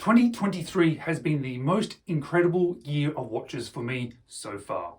2023 has been the most incredible year of watches for me so far.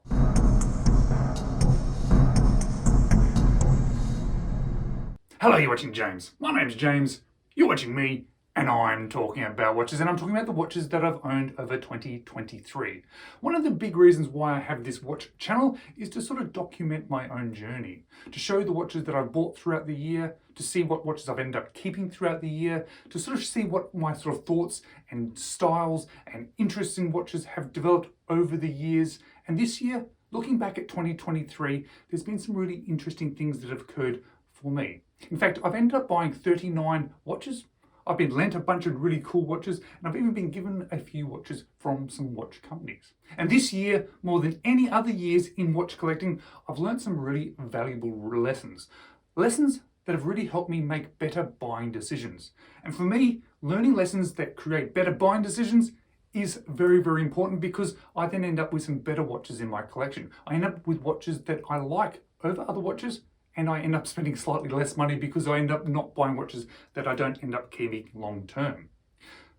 Hello, you're watching James. My name's James, you're watching me, and I'm talking about watches, and I'm talking about the watches that I've owned over 2023. One of the big reasons why I have this watch channel is to sort of document my own journey, to show the watches that I've bought throughout the year, to see what watches I've ended up keeping throughout the year, to sort of see what my sort of thoughts and styles and interests in watches have developed over the years. And this year, looking back at 2023, there's been some really interesting things that have occurred for me. In fact, I've ended up buying 39 watches. I've been lent a bunch of really cool watches, and I've even been given a few watches from some watch companies. And this year, more than any other years in watch collecting, I've learned some really valuable lessons. Lessons that have really helped me make better buying decisions. And for me, learning lessons that create better buying decisions is very, very important, because I then end up with some better watches in my collection. I end up with watches that I like over other watches, and I end up spending slightly less money because I end up not buying watches that I don't end up keeping long term.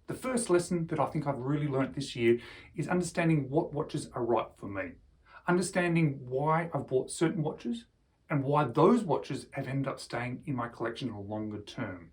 The first lesson that I think I've really learned this year is understanding what watches are right for me. Understanding why I've bought certain watches and why those watches have ended up staying in my collection a longer term.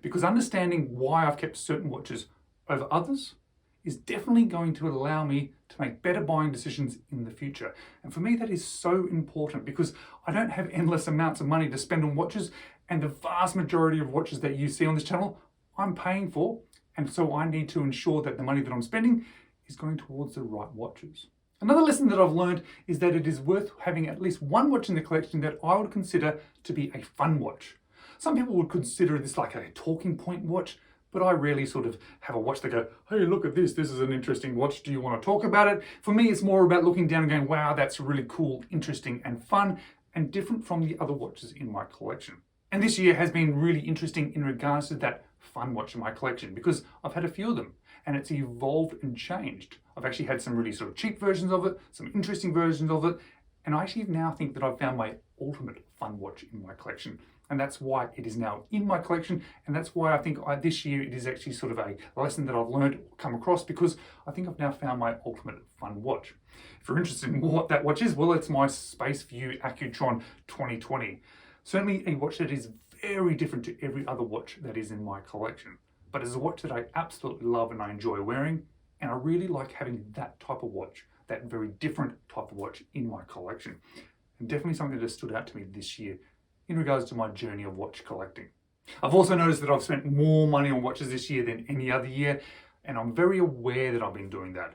Because understanding why I've kept certain watches over others is definitely going to allow me to make better buying decisions in the future. And for me, that is so important, because I don't have endless amounts of money to spend on watches, and the vast majority of watches that you see on this channel, I'm paying for. And so I need to ensure that the money that I'm spending is going towards the right watches. Another lesson that I've learned is that it is worth having at least one watch in the collection that I would consider to be a fun watch. Some people would consider this like a talking point watch, but I rarely sort of have a watch that go, hey, look at this is an interesting watch, do you want to talk about it? For me, it's more about looking down and going, wow, that's really cool, interesting and fun, and different from the other watches in my collection. And this year has been really interesting in regards to that fun watch in my collection, because I've had a few of them and it's evolved and changed. I've actually had some really sort of cheap versions of it, some interesting versions of it, and I actually now think that I've found my ultimate fun watch in my collection. And that's why it is now in my collection. And that's why I think this year it is actually sort of a lesson that I've learned or come across, because I think I've now found my ultimate fun watch. If you're interested in what that watch is, well, it's my Spaceview Accutron 2020. Certainly a watch that is very different to every other watch that is in my collection. But it's a watch that I absolutely love and I enjoy wearing. And I really like having that type of watch, that very different type of watch in my collection. And definitely something that stood out to me this year in regards to my journey of watch collecting. I've also noticed that I've spent more money on watches this year than any other year, and I'm very aware that I've been doing that.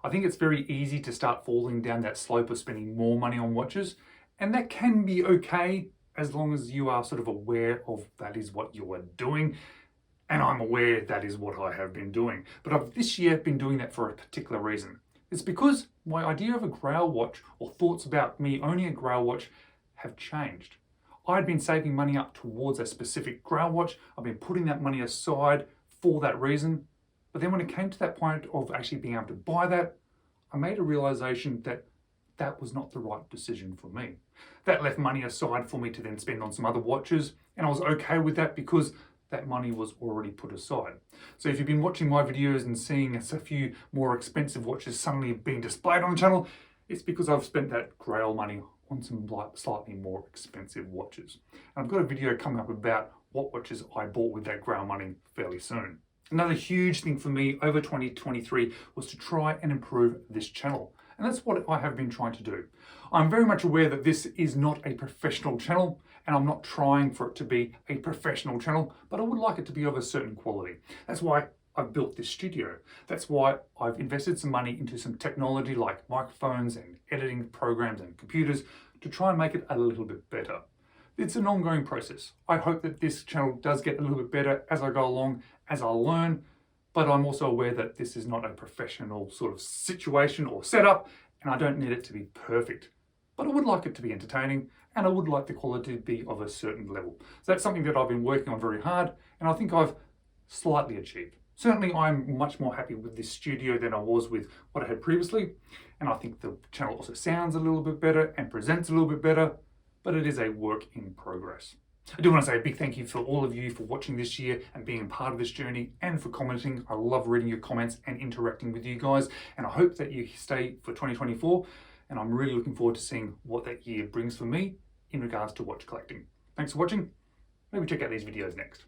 I think it's very easy to start falling down that slope of spending more money on watches, and that can be okay as long as you are sort of aware of that is what you are doing, and I'm aware that is what I have been doing. But I've this year been doing that for a particular reason. It's because my idea of a Grail watch, or thoughts about me owning a Grail watch, have changed. I'd been saving money up towards a specific Grail watch. I've been putting that money aside for that reason. But then when it came to that point of actually being able to buy that, I made a realization that that was not the right decision for me. That left money aside for me to then spend on some other watches, and I was okay with that because that money was already put aside. So if you've been watching my videos and seeing a few more expensive watches suddenly being displayed on the channel, it's because I've spent that Grail money on some slightly more expensive watches. And I've got a video coming up about what watches I bought with that Grail money fairly soon. Another huge thing for me over 2023 was to try and improve this channel. And that's what I have been trying to do. I'm very much aware that this is not a professional channel, and I'm not trying for it to be a professional channel, but I would like it to be of a certain quality. That's why I've built this studio. That's why I've invested some money into some technology like microphones and editing programs and computers to try and make it a little bit better. It's an ongoing process. I hope that this channel does get a little bit better as I go along, as I learn, but I'm also aware that this is not a professional sort of situation or setup, and I don't need it to be perfect. But I would like it to be entertaining, and I would like the quality to be of a certain level. So that's something that I've been working on very hard, and I think I've slightly achieved. Certainly, I'm much more happy with this studio than I was with what I had previously. And I think the channel also sounds a little bit better and presents a little bit better, but it is a work in progress. I do want to say a big thank you for all of you for watching this year and being a part of this journey and for commenting. I love reading your comments and interacting with you guys, and I hope that you stay for 2024, and I'm really looking forward to seeing what that year brings for me in regards to watch collecting. Thanks for watching. Maybe check out these videos next.